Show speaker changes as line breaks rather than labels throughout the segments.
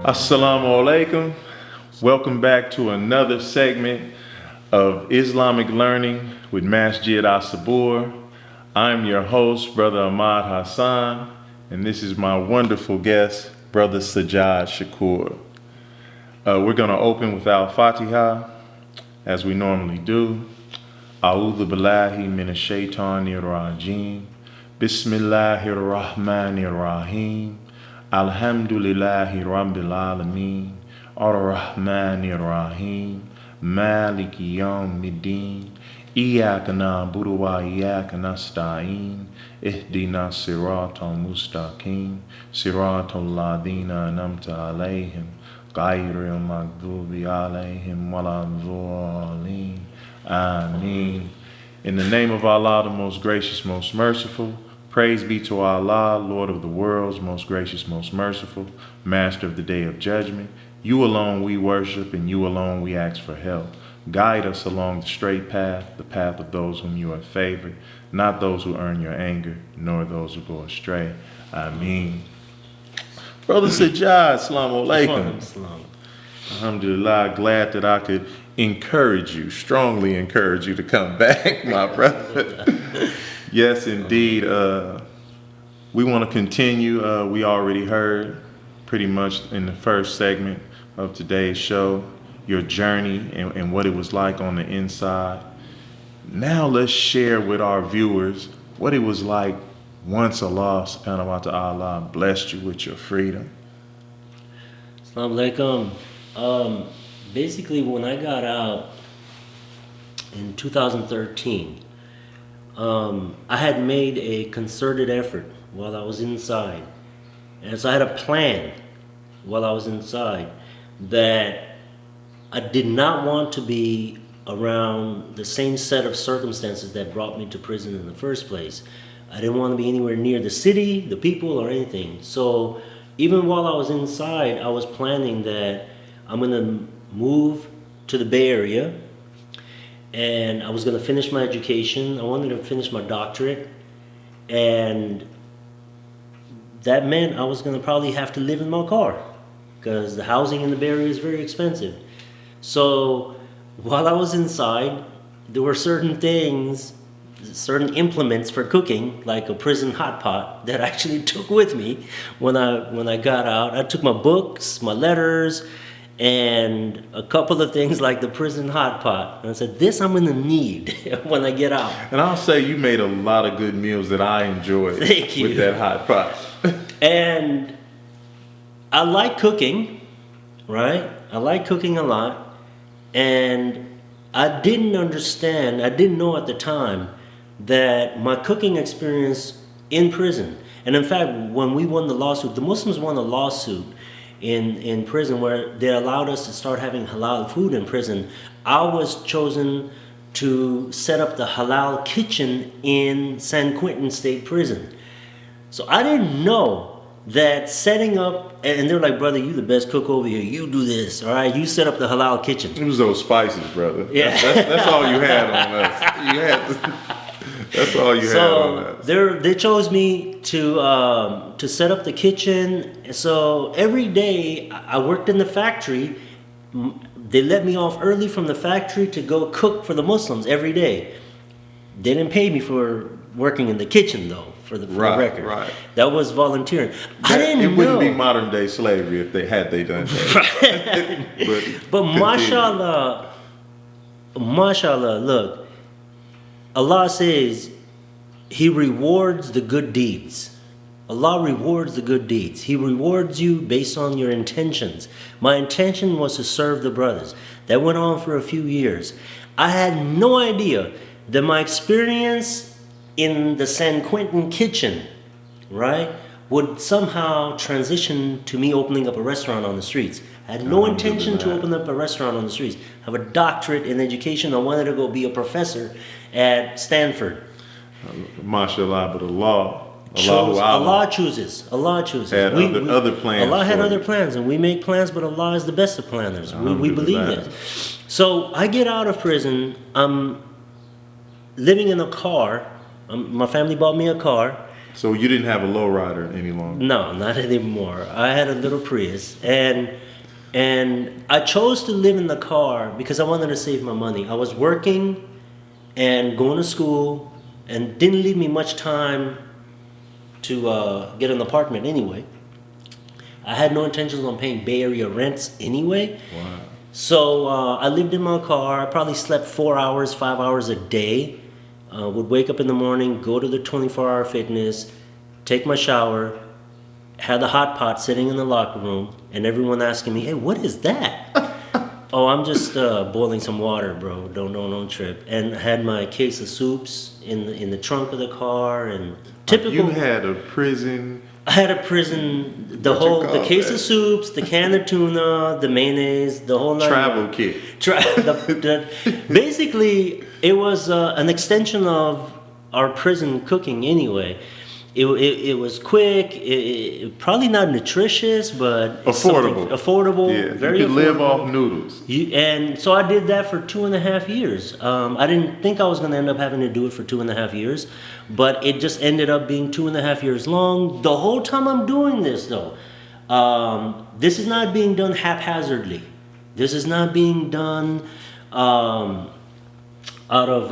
Assalamu alaikum. Welcome back to another segment of Islamic Learning with Masjid As-Sabur. I'm your host, Brother Ahmad Hassan, and this is my wonderful guest, Brother Sajjad Shakur. We're going to open with Al-Fatiha, as we normally do. A'udhu billahi minash shaitanir rajim. Bismillahir rahmanir rahim. Alhamdulillahi Rabbil Alameen, Ar-Rahmanir Rahim, Maliki Yawmiddin, Iyyaka na'budu wa iyyaka nasta'in, Ihdina siratal mustaqim, Siratal ladhina an'amta alayhim, Ghayril maghdubi alayhim waladdallin. Ameen. In the name of Allah, the most gracious, most merciful. Praise be to Allah, Lord of the worlds, most gracious, most merciful, Master of the day of judgment. You alone we worship, and you alone we ask for help. Guide us along the straight path, the path of those whom you have favored, not those who earn your anger, nor those who go astray. Ameen. Brother Sajjad, Assalamu alaikum. Alhamdulillah, glad that I could strongly encourage you to come back, my brother. Yes, indeed. We want to continue. We already heard pretty much in the first segment of today's show your journey and what it was like on the inside. Now let's share with our viewers what it was like once Allah subhanahu wa ta'ala blessed you with your freedom.
Assalamu alaikum. Basically, when I got out in 2013, I had made a concerted effort while I was inside. And so I had a plan while I was inside that I did not want to be around the same set of circumstances that brought me to prison in the first place. I didn't want to be anywhere near the city, the people, or anything. So even while I was inside, I was planning that I'm going to move to the Bay Area, and I was going to finish my education. I wanted to finish my doctorate, and that meant I was going to probably have to live in my car because the housing in the Bay Area is very expensive. So while I was inside, there were certain things, certain implements for cooking, like a prison hot pot, that I actually took with me when I got out. I took my books, my letters, and a couple of things like the prison hot pot. And I said, this I'm gonna need when I get out.
And I'll say you made a lot of good meals that I enjoyed.
Thank you.
With that hot pot.
And I like cooking, right? I like cooking a lot. And I didn't know at the time that my cooking experience in prison, and in fact, when we won the lawsuit, the Muslims won a lawsuit in prison where they allowed us to start having halal food in prison. I was chosen to set up the halal kitchen in San Quentin State Prison. So I didn't know that setting up, and they're like, brother, you the best cook over here, you do this, all right, you set up the halal kitchen.
It was those spices, brother.
Yeah.
That's all you had on us. That's all you had on us.
So they chose me to set up the kitchen. So every day I worked in the factory. They let me off early from the factory to go cook for the Muslims every day. They didn't pay me for working in the kitchen though, for the record. Right. That was volunteering.
It wouldn't be modern day slavery if they done that.
but mashallah, look. Allah says He rewards the good deeds. Allah rewards the good deeds. He rewards you based on your intentions. My intention was to serve the brothers. That went on for a few years. I had no idea that my experience in the San Quentin kitchen, right, would somehow transition to me opening up a restaurant on the streets. I had no intention to open up a restaurant on the streets. I have a doctorate in education. I wanted to go be a professor at Stanford.
MashaAllah, but
Allah chooses.
Had other plans.
Allah had other plans, and we make plans, but Allah is the best of planners. We believe that. So I get out of prison. I'm living in a car. My family bought me a car.
So you didn't have a lowrider any longer?
No, not anymore. I had a little Prius, and I chose to live in the car because I wanted to save my money. I was working and going to school, and didn't leave me much time to get an apartment anyway. I had no intentions on paying Bay Area rents anyway.
Wow.
So I lived in my car. I probably slept 4 hours, 5 hours a day. Would wake up in the morning, go to the 24-hour fitness, take my shower, had the hot pot sitting in the locker room, and everyone asking me, "Hey, what is that?" "Oh, I'm just boiling some water, bro. Don't trip." And I had my case of soups in the trunk of the car, and typical.
You had a prison.
I had a prison, the case of soups, the can of tuna, the mayonnaise, the whole nine
Travel
yards.
kit.
Basically, it was an extension of our prison cooking anyway. It was quick, probably not nutritious, but
affordable.
Affordable,
Yeah,
very
you could live
affordable.
off noodles.
And so I did that for 2.5 years. I didn't think I was going to end up having to do it for 2.5 years, but it just ended up being 2.5 years long. The whole time I'm doing this, though, this is not being done haphazardly. This is not being done out of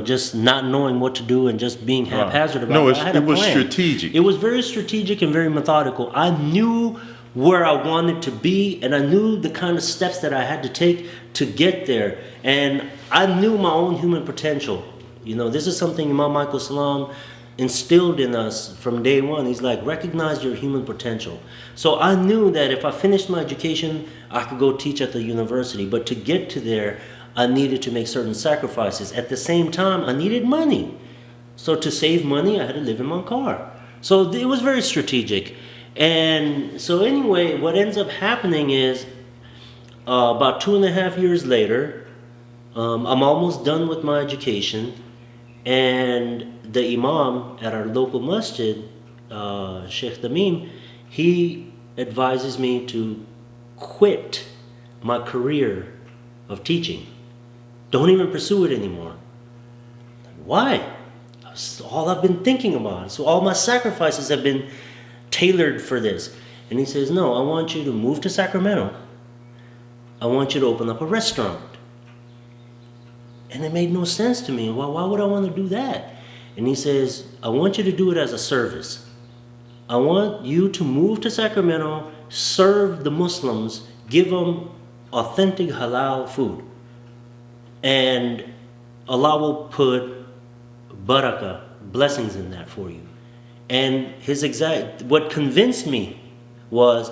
just not knowing what to do and just being haphazard about it. I had a
it was
plan.
strategic.
It was very strategic and very methodical. I knew where I wanted to be, and I knew the kind of steps that I had to take to get there. And I knew my own human potential. This is something Imam Michael Salam instilled in us from day one. He's like, recognize your human potential. So I knew that if I finished my education, I could go teach at the university. But to get to there, I needed to make certain sacrifices. At the same time, I needed money. So to save money, I had to live in my car. So it was very strategic. And so anyway, what ends up happening is about 2.5 years later, I'm almost done with my education. And the imam at our local masjid, Sheikh Tamim, he advises me to quit my career of teaching. Don't even pursue it anymore. Why? That's all I've been thinking about. So all my sacrifices have been tailored for this. And he says, no, I want you to move to Sacramento. I want you to open up a restaurant. And it made no sense to me. Why would I want to do that? And he says, I want you to do it as a service. I want you to move to Sacramento, serve the Muslims, give them authentic halal food. And Allah will put barakah, blessings in that for you. And what convinced me was,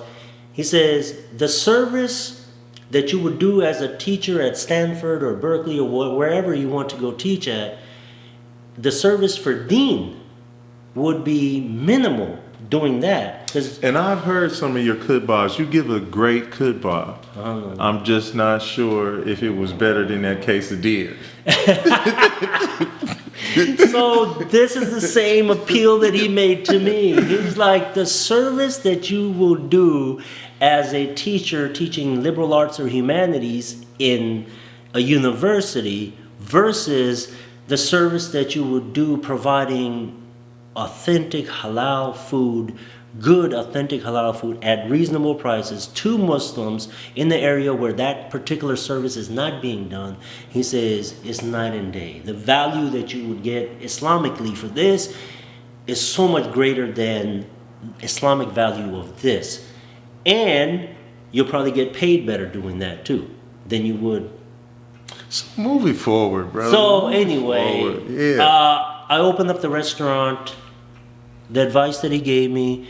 he says, the service that you would do as a teacher at Stanford or Berkeley or wherever you want to go teach at, the service for deen would be minimal doing that.
And I've heard some of your khutbahs. You give a great khutbah. I'm just not sure if it was better than that quesadilla.
So this is the same appeal that he made to me. He's like, the service that you will do as a teacher teaching liberal arts or humanities in a university versus the service that you would do providing authentic halal food, good authentic halal food at reasonable prices to Muslims in the area where that particular service is not being done. He says it's night and day. The value that you would get Islamically for this is so much greater than Islamic value of this. And you'll probably get paid better doing that too than you would.
So moving forward, bro.
So anyway, I opened up the restaurant. The advice that he gave me,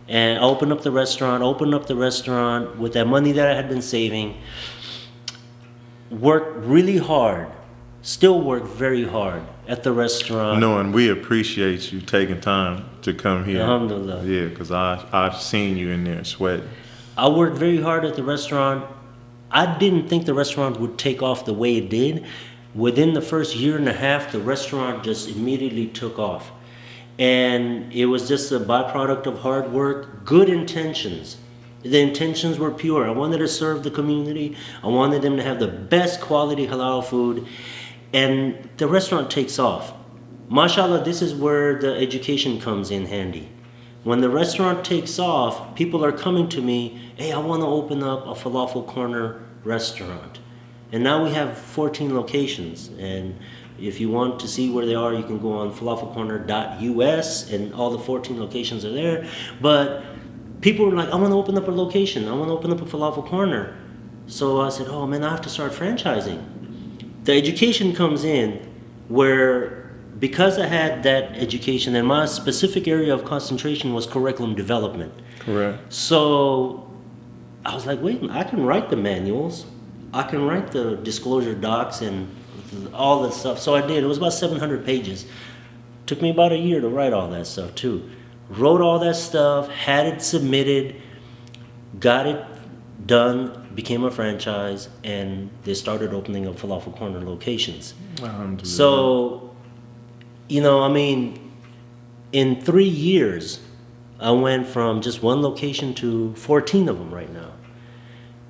and I opened up the restaurant with that money that I had been saving. Worked really hard, still work very hard at the restaurant.
No, and we appreciate you taking time to come here.
Alhamdulillah.
Yeah, because I've seen you in there sweating.
I worked very hard at the restaurant. I didn't think the restaurant would take off the way it did. Within the first 1.5 years, the restaurant just immediately took off. And it was just a byproduct of hard work, good intentions. The intentions were pure. I wanted to serve the community. I wanted them to have the best quality halal food. And the restaurant takes off. mashallah, this is where the education comes in handy. When the restaurant takes off, people are coming to me, hey, I want to open up a falafel corner restaurant. And now we have 14 locations. And if you want to see where they are, you can go on falafelcorner.us, and all the 14 locations are there. But people were like, I want to open up a location. I want to open up a falafel corner. So I said, oh man, I have to start franchising. The education comes in where, because I had that education and my specific area of concentration was curriculum development.
Correct.
So I was like, wait, I can write the manuals. I can write the disclosure docs and all that stuff. So I did. It was about 700 pages. Took me about a year to write all that stuff too. Wrote all that stuff, had it submitted, got it done, became a franchise, and they started opening up falafel corner locations.
Alhamdulillah.
So, I mean, in 3 years, I went from just one location to 14 of them right now.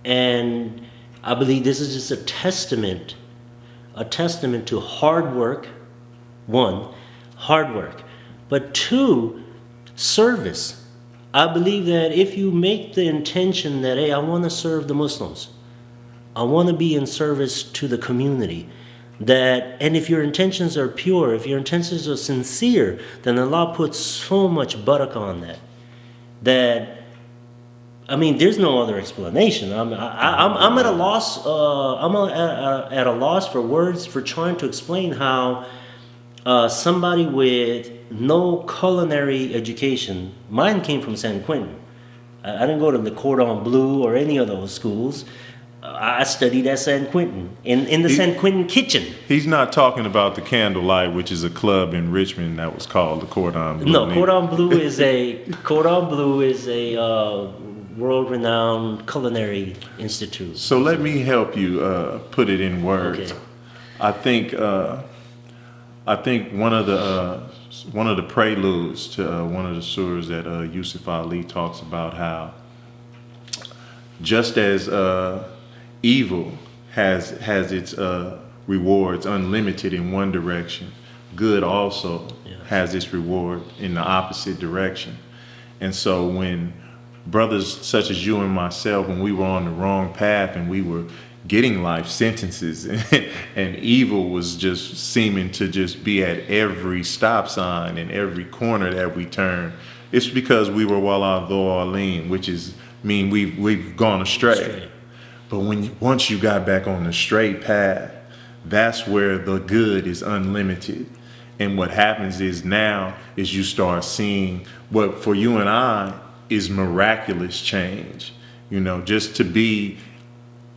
And I believe this is just a testament to hard work, one, hard work, but two, service. I believe that if you make the intention that, hey, I want to serve the Muslims, I want to be in service to the community, and if your intentions are pure, if your intentions are sincere, then Allah puts so much barakah on that I mean, there's no other explanation. I'm at a loss. At a loss for words for trying to explain how somebody with no culinary education. Mine came from San Quentin. I didn't go to the Cordon Bleu or any of those schools. I studied at San Quentin in the San Quentin kitchen.
He's not talking about the Candlelight, which is a club in Richmond that was called the Cordon Bleu.
No, Cordon Bleu is a world-renowned culinary institute.
So let me help you put it in words.
Okay.
I think one of the preludes to one of the surahs that Yusuf Ali talks about, how just as evil has its rewards unlimited in one direction, good also has its reward in the opposite direction. And so when brothers such as you and myself, when we were on the wrong path and we were getting life sentences and evil was just seeming to just be at every stop sign and every corner that we turn, it's because we were wala dhalin, which is mean we've gone astray. But once you got back on the straight path, that's where the good is unlimited. And what happens is now is you start seeing what for you and I is miraculous change. Just to be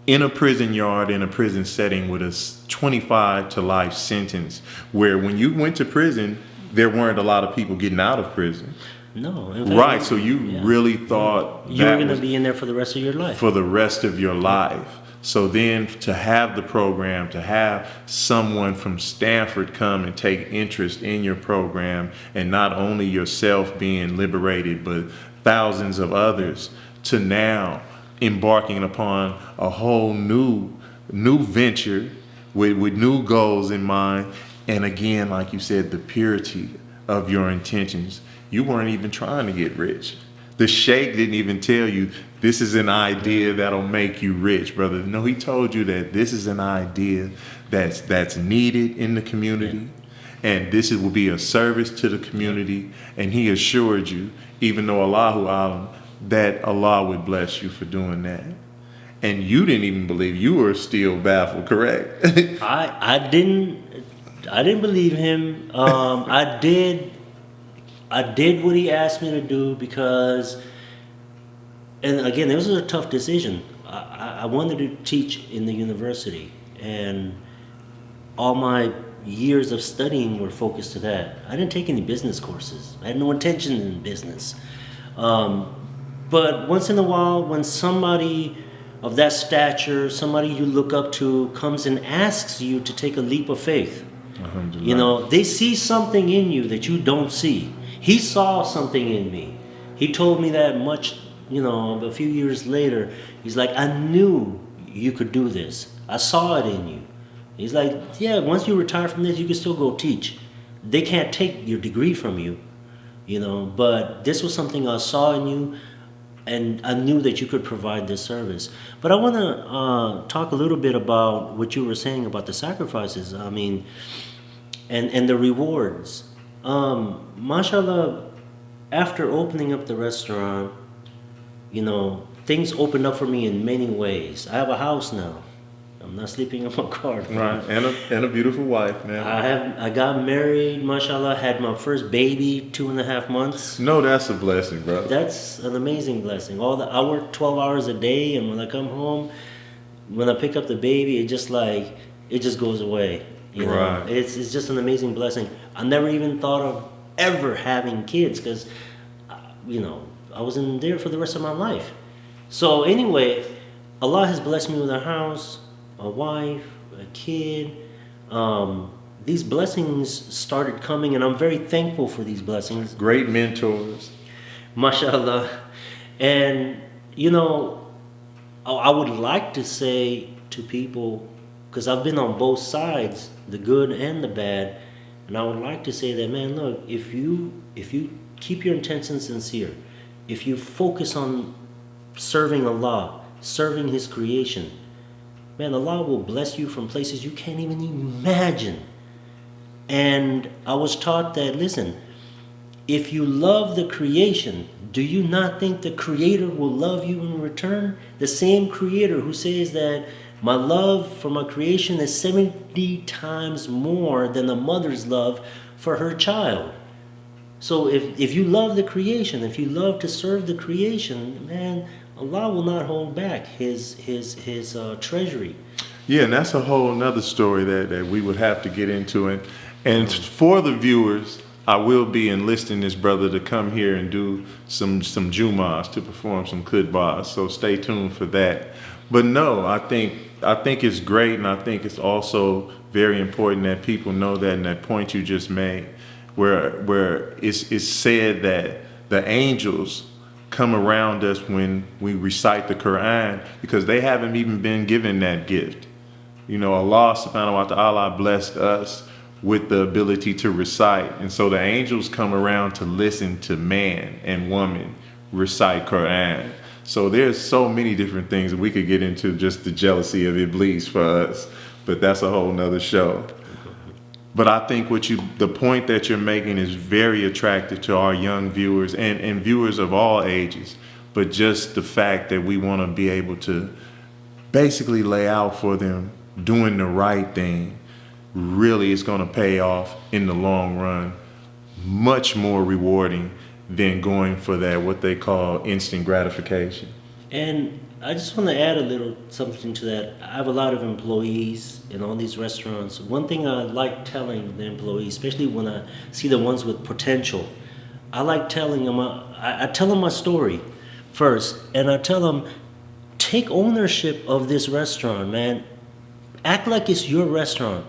in a prison yard, in a prison setting with a 25 to life sentence, where when you went to prison, there weren't a lot of people getting out of prison.
No.
Right, so you really thought
you were going to be in there for the rest of your life.
For the rest of your life. So then to have the program, to have someone from Stanford come and take interest in your program, and not only yourself being liberated, but thousands of others, to now embarking upon a whole new venture with new goals in mind. And again, like you said, the purity of your intentions. You weren't even trying to get rich. The sheikh didn't even tell you this is an idea that'll make you rich, brother. No, he told you that this is an idea that's needed in the community, and will be a service to the community. And he assured you, even though Allahu Alam, that Allah would bless you for doing that. And you didn't even believe. You were still baffled, correct?
I didn't believe him. I did what he asked me to do because, and again, this was a tough decision. I wanted to teach in the university, and all my years of studying were focused to that. I didn't take any business courses. I had no intention in business. But once in a while, when somebody of that stature, somebody you look up to, comes and asks you to take a leap of faith, they see something in you that you don't see. He saw something in me. He told me that a few years later. He's like, I knew you could do this. I saw it in you. He's like, yeah, once you retire from this, you can still go teach. they can't take your degree from you, you know. But this was something I saw in you, and I knew that you could provide this service. But I want to talk a little bit about what you were saying about the sacrifices. I mean, and the rewards. Mashallah, after opening up the restaurant, you know, things opened up for me in many ways. I have a house now. I'm not sleeping in my car.
Right, and a beautiful wife, man.
I got married, mashallah, had my first baby 2.5 months.
No, that's a blessing, brother.
That's an amazing blessing. I work 12 hours a day, and when I come home, when I pick up the baby, it just goes away. You know,
Right.
it's just an amazing blessing. I never even thought of ever having kids because, you know, I wasn't there for the rest of my life. So anyway, Allah has blessed me with a house, a wife, a kid. These blessings started coming, and I'm very thankful for these blessings.
Great mentors.
Mashallah. And, you know, I would like to say to people, because I've been on both sides, the good and the bad, and I would like to say that, man, look, if you keep your intentions sincere, if you focus on serving Allah, serving His creation, man, Allah will bless you from places you can't even imagine. And I was taught that, listen, if you love the creation, do you not think the Creator will love you in return? The same Creator who says that my love for my creation is 70 times more than a mother's love for her child. So if you love the creation, if you love to serve the creation, man, Allah will not hold back His treasury.
Yeah, and that's a whole nother story that we would have to get into. And for the viewers, I will be enlisting this brother to come here and do some Jumas, to perform some khutbahs. So stay tuned for that. But no, I think it's great, and I think it's also very important that people know that, and that point you just made, where it's said that the angels come around us when we recite the Quran, because they haven't even been given that gift. You know, Allah subhanahu wa ta'ala blessed us with the ability to recite. And so the angels come around to listen to man and woman recite Quran. So there's so many different things that we could get into, just the jealousy of Iblis for us, but that's a whole nother show. But I think the point that you're making is very attractive to our young viewers and viewers of all ages. But just the fact that we want to be able to basically lay out for them doing the right thing really is going to pay off in the long run, much more rewarding than going for that, what they call instant gratification.
And I just want to add a little something to that. I have a lot of employees in all these restaurants. One thing I like telling the employees, especially when I see the ones with potential, I like telling them, I tell them my story first, and I tell them, take ownership of this restaurant, man. Act like it's your restaurant.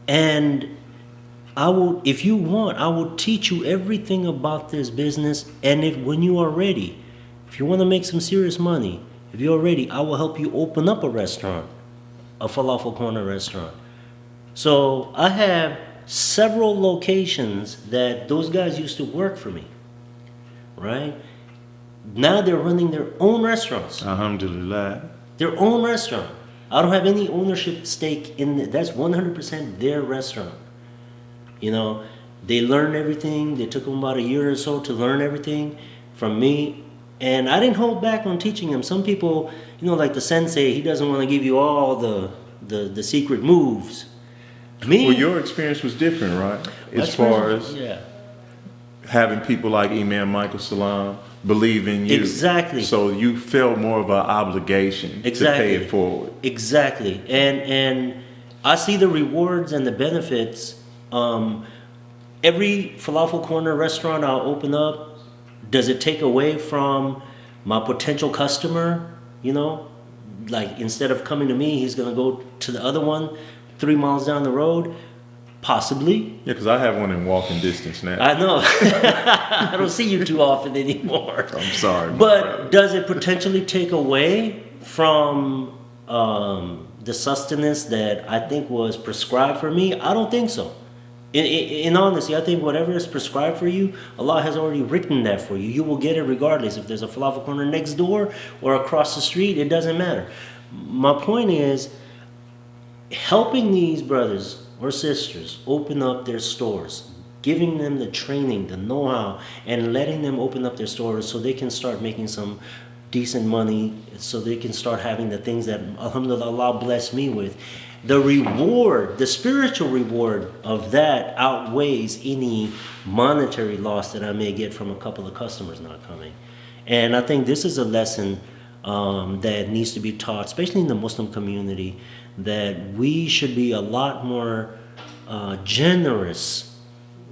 And I will, if you want, I will teach you everything about this business. And when you are ready, if you want to make some serious money, if you're ready, I will help you open up a restaurant, a falafel corner restaurant. So I have several locations that those guys used to work for me, right? Now they're running their own restaurants.
Alhamdulillah.
Their own restaurant. I don't have any ownership stake in it. That's 100% their restaurant. You know, they learned everything. They took them about a year or so to learn everything from me. And I didn't hold back on teaching them. Some people, you know, like the sensei, he doesn't want to give you all the secret moves. Me?
Well, your experience was different, right? As far as having people like Imam Michael Salam believe in you.
Exactly.
So you felt more of an obligation to pay it forward.
Exactly. And I see the rewards and the benefits. Every falafel corner restaurant I'll open up, does it take away from my potential customer? You know, like instead of coming to me, he's going to go to the other one 3 miles down the road. Possibly.
Yeah, because I have one in walking distance now.
I know. I don't see you too often anymore.
I'm sorry.
But does it potentially take away from the sustenance that I think was prescribed for me? I don't think so. In honesty, I think whatever is prescribed for you, Allah has already written that for you. You will get it regardless. If there's a falafel corner next door or across the street, it doesn't matter. My point is helping these brothers or sisters open up their stores, giving them the training, the know-how, and letting them open up their stores so they can start making some decent money, so they can start having the things that alhamdulillah Allah blessed me with. The reward, the spiritual reward of that outweighs any monetary loss that I may get from a couple of customers not coming. And I think this is a lesson that needs to be taught, especially in the Muslim community, that we should be a lot more generous,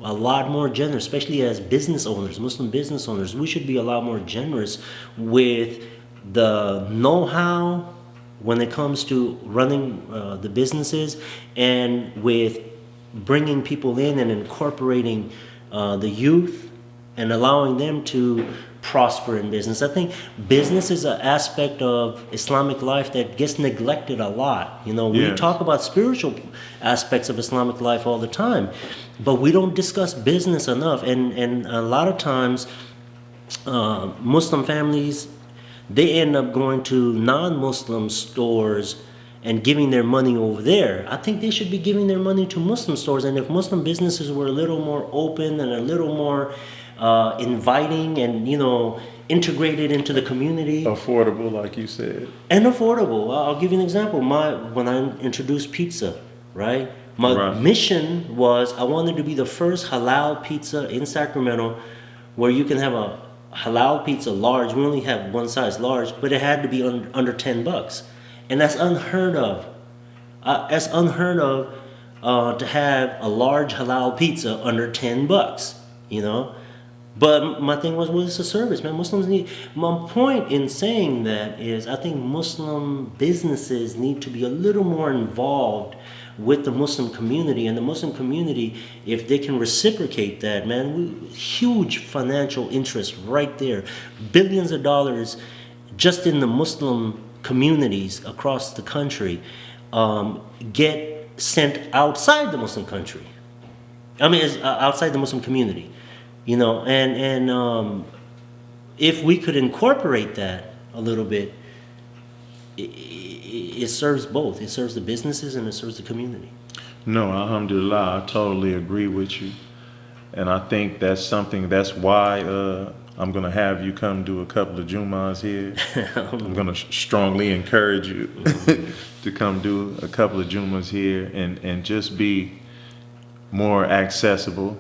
especially as business owners, Muslim business owners. We should be a lot more generous with the know-how when it comes to running the businesses, and with bringing people in and incorporating the youth and allowing them to prosper in business. I think business is an aspect of Islamic life that gets neglected a lot. You know, we
Yes.
talk about spiritual aspects of Islamic life all the time, but we don't discuss business enough. And a lot of times, Muslim families, they end up going to non-Muslim stores and giving their money over there. I think they should be giving their money to Muslim stores. And if Muslim businesses were a little more open and a little more inviting and, you know, integrated into the community.
Affordable, like you said.
And affordable. I'll give you an example. When I introduced pizza, right? My
Right.
mission was I wanted to be the first halal pizza in Sacramento where you can have a halal pizza large. We only have one size large, but it had to be under $10. And that's unheard of. That's unheard of to have a large halal pizza under $10, you know? But my thing was, well, it's a service, man. Muslims need. My point in saying that is, I think Muslim businesses need to be a little more involved with the Muslim community, and the Muslim community, if they can reciprocate that, man, huge financial interest right there, billions of dollars, just in the Muslim communities across the country, get sent outside the Muslim country. I mean, it's, outside the Muslim community. You know, and if we could incorporate that a little bit, it serves both. It serves the businesses and it serves the community.
No, alhamdulillah, I totally agree with you. And I think that's something, that's why I'm going to have you come do a couple of Jummahs here. I'm going to strongly encourage you to come do a couple of Jummahs here and just be more accessible.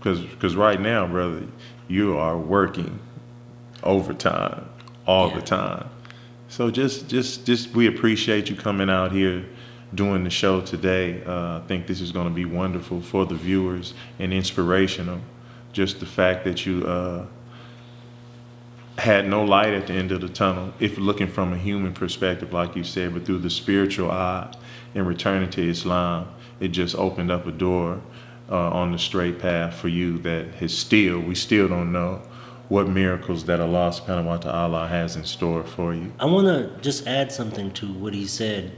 Because right now, brother, you are working overtime all the time. So just we appreciate you coming out here doing the show today. I think this is going to be wonderful for the viewers and inspirational. Just the fact that you had no light at the end of the tunnel, if looking from a human perspective, like you said, but through the spiritual eye and returning to Islam, it just opened up a door on the straight path for you that we still don't know what miracles that Allah subhanahu wa ta'ala has in store for you.
I want to just add something to what he said.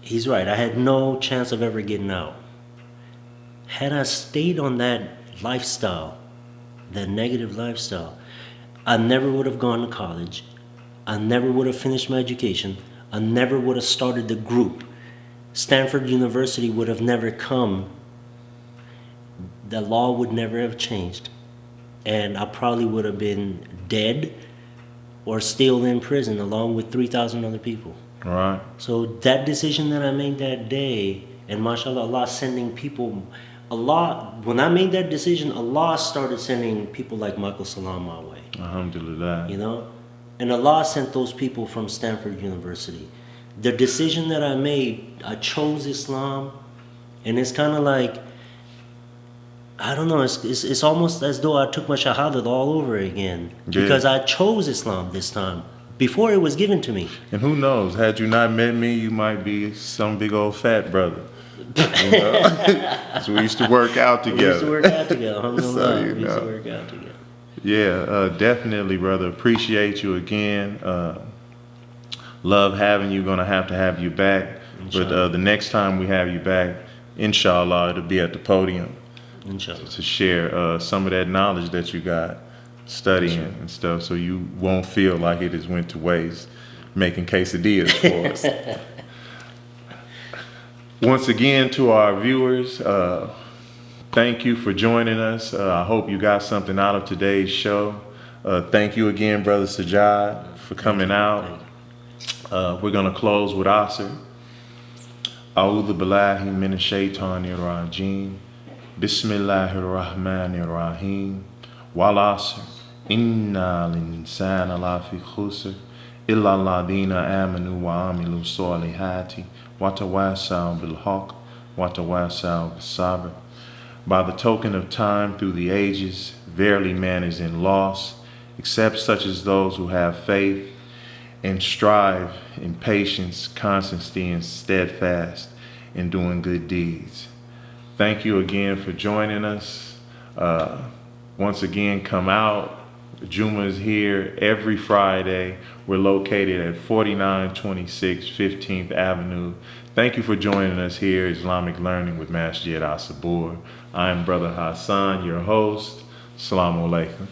He's right. I had no chance of ever getting out. Had I stayed on that lifestyle, that negative lifestyle, I never would have gone to college. I never would have finished my education. I never would have started the group. Stanford University would have never come. The law would never have changed. And I probably would have been dead or still in prison along with 3,000 other people.
All right.
So that decision that I made that day, and mashallah, Allah sending people, when I made that decision, Allah started sending people like Michael Salam my way.
Alhamdulillah.
You know? And Allah sent those people from Stanford University. The decision that I made, I chose Islam, and it's kind of like, I don't know, it's almost as though I took my shahadat all over again.
Yeah.
Because I chose Islam this time, before it was given to me.
And who knows, had you not met me, you might be some big old fat brother. You know? So we used to work out together.
We used to work out together, alhamdulillah.
So,
We used to work out together.
Yeah, definitely, brother. Appreciate you again. Love having you. Gonna have to have you back.
Inshallah.
But the next time we have you back, inshallah, to be at the podium
Inshallah.
to share some of that knowledge that you got studying and stuff, so you won't feel like it has went to waste making quesadillas for us. Once again, to our viewers, thank you for joining us. I hope you got something out of today's show. Thank you again, Brother Sajjad, for coming out. We're going to close with Asr. A'udhu billahi minash shaitanir rajim. Bismillahir rahmanir rahim. Wal asr. Inna lil-insana lafi khusr. Illa alladhina amanu wa amilu salihati. Wa tawasaw bil haqq. Wa tawasaw bis sabr. By the token of time through the ages, verily man is in loss, except such as those who have faith and strive in patience, constancy, and steadfast in doing good deeds. Thank you again for joining us. Once again, come out. Juma is here every Friday. We're located at 4926 15th Avenue. Thank you for joining us here, Islamic Learning with Masjid As-Sabur. I am Brother Hassan, your host. Assalamu alaikum.